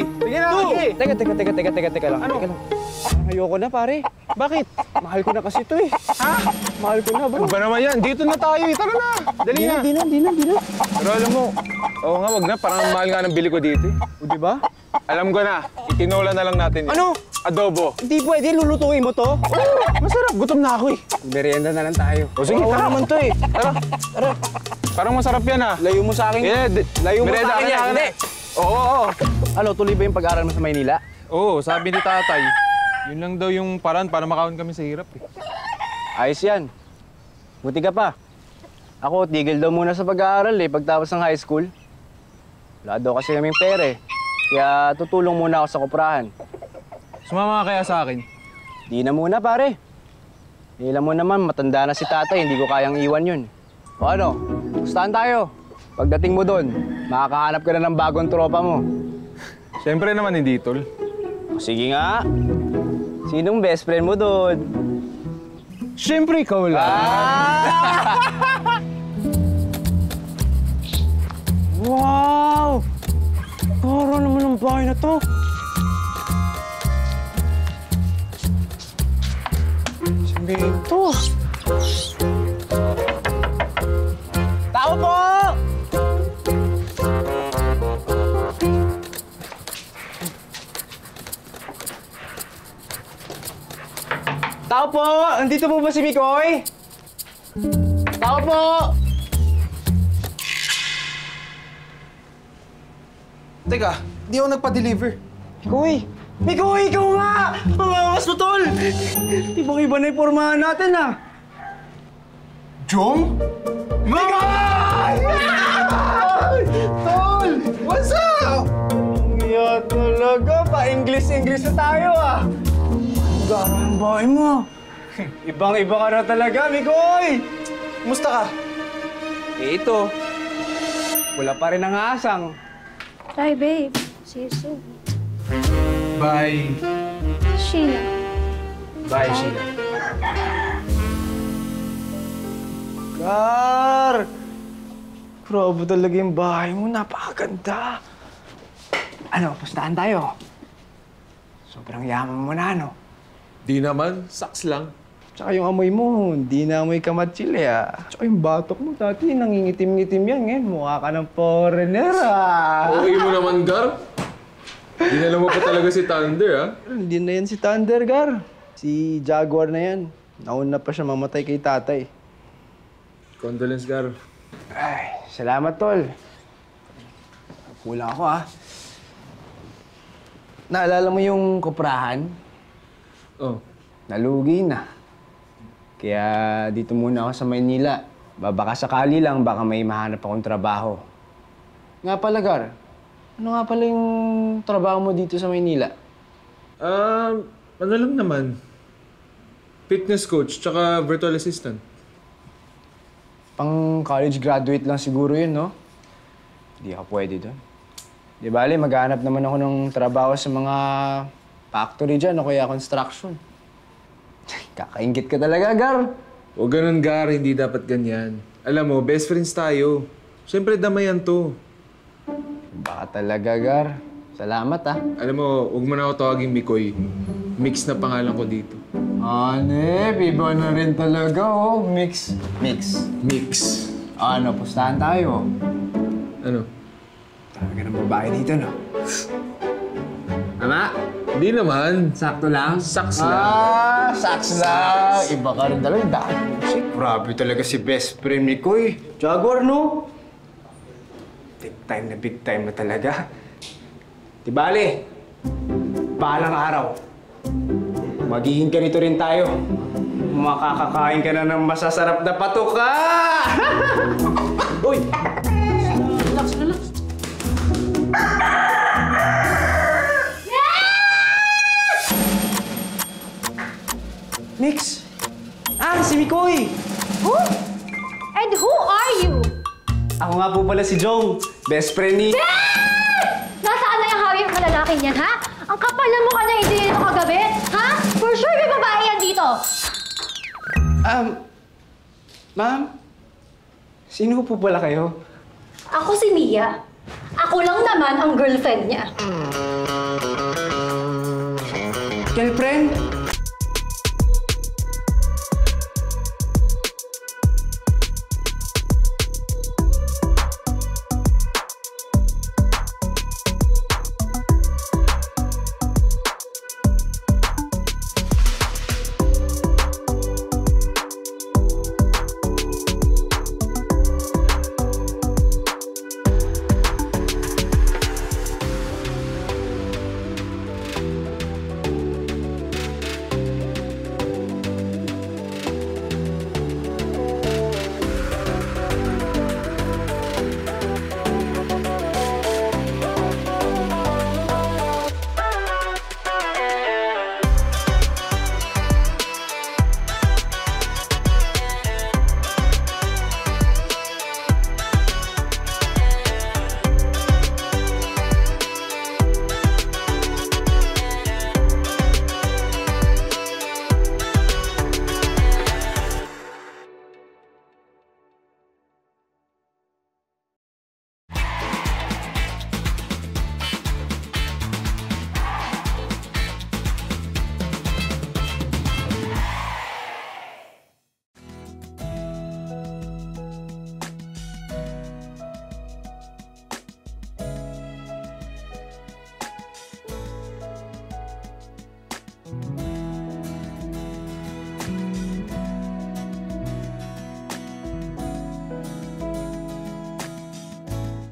Sige na, sige. Teka lang. Ano? Teka lang. Ayoko na, pare. Bakit? Mahal ko na kasi ito eh. Ha? Mahal ko na, bro. Ano ba naman yan? Dito na tayo eh. Tara na. Dali na. Di na. Pero alam mo, oo nga, wag na. Parang mahal nga ng bili ko dito eh. O, di ba? Alam ko na. Itinola na lang natin. Ano? Adobo. Hindi pwede, lulutuin mo to. Masarap. Gutom na ako eh. Merienda na lang tayo. O sige, Kawawa tara. naman to eh. Tara. Parang masarap yan ah. Layo mo sa akin. Layo mo sa akin yan. Hindi. Oo. Ano, tuloy ba yung pag-aaral mo sa Maynila? Oo, sabi ni tatay. Yun lang daw yung paraan para makawin kami sa hirap eh. Ayos yan. Buti ka pa. Ako, tigil daw muna sa pag-aaral eh, pagtapos ng high school. Wala daw kasi kaming pera eh. Kaya tutulong muna ako sa koprahan. Sumama ka kaya sa akin? Di na muna, pare. Nila mo naman, matanda na si tatay, hindi ko kayang iwan yun. O ano, gustahan tayo. Pagdating mo doon, makakahanap ka na ng bagong tropa mo. Siyempre naman hindi, tol. O, sige nga. Sinong best friend mo doon? Siyempre ikaw lang. Wow! Tara naman ang bahay na to. Ito. Tao po! Tao po! Andito po ba si Mikoy? Tao po! Teka, di ako nagpa-deliver. Mikoy! Mikoy, ikaw nga! Pangawas mo, tol! Ibang-iba na yung pormahan natin, ah! Jong? Mikoy! Tol! What's up? Iya talaga, pa-English na tayo, ah! Gano'n ang bahay mo. Ibang-iba ka na talaga, Mikoy! Kumusta ka? Eh, ito. Wala pa rin ang asang. Bye, babe. See you soon. Bye. Sheila. Bye, Sheila. Gar! Grabe talaga yung bahay mo. Napakaganda. Ano, pustahan tayo. Sobrang yaman mo na, no? Di naman, saks lang. Tsaka yung amoy mo, hindi na amoy kamatsili, ah. Tsaka yung batok mo dati, nangingitim-ngitim yan. Ngayon, mukha ka ng foreigner, ah. Okay mo naman, Gar. Dinala mo pa talaga si Thunder, ha? Hindi na yan si Thunder, Gar. Si Jaguar na yan. Nauna pa siya mamatay kay tatay. Condolence, Gar. Ay, salamat, tol. Kulang ako, ah. Naalala mo yung koprahan? Oh. Nalugi na. Kaya dito muna ako sa Maynila. Baka sakali lang, baka may mahanap akong trabaho. Nga pala, Gar. Ano nga pala yung trabaho mo dito sa Maynila? Ano lang naman. Fitness coach, tsaka virtual assistant. Pang college graduate lang siguro yun, no? Hindi ako pwede doon. Di bale, maghanap naman ako ng trabaho sa mga factory dyan o kaya construction. Kakaingit ka talaga, Gar. O ganun, Gar, hindi dapat ganyan. Alam mo, best friends tayo. Siyempre, damayan to. Baka talaga, Gar. Salamat, ah. Alam mo, huwag mo na ako tawaging Mikoy. Mix na pangalan ko dito. Anep, iba na rin talaga, oh. Mix. Mix. Ano, pustahan tayo. Ano? Talaga ng babae dito, no? Ama? Hindi naman. Sakto lang? Saks lang. Ah, saks lang. Iba ka rin talaga. Dahil music. Grabe talaga si best friend ni Koy. Jaguar, no? Big time na talaga. Di bale, balang araw. Magiging ganito rin tayo. Makakakain ka na ng masasarap na patok ka! Uy! Relax. Mix! Ah, si Mikoy! Who? And who are you? Ako nga po pala si Jong, best friend ni... Nasaan na yung hawig mo lalaking yan, ha? Ang kapal na mukha niya hindi dito kagabi, ha? For sure may babae yan dito. Ma'am? Sino po pala kayo? Ako si Mia. Ako lang naman ang girlfriend niya. Girlfriend?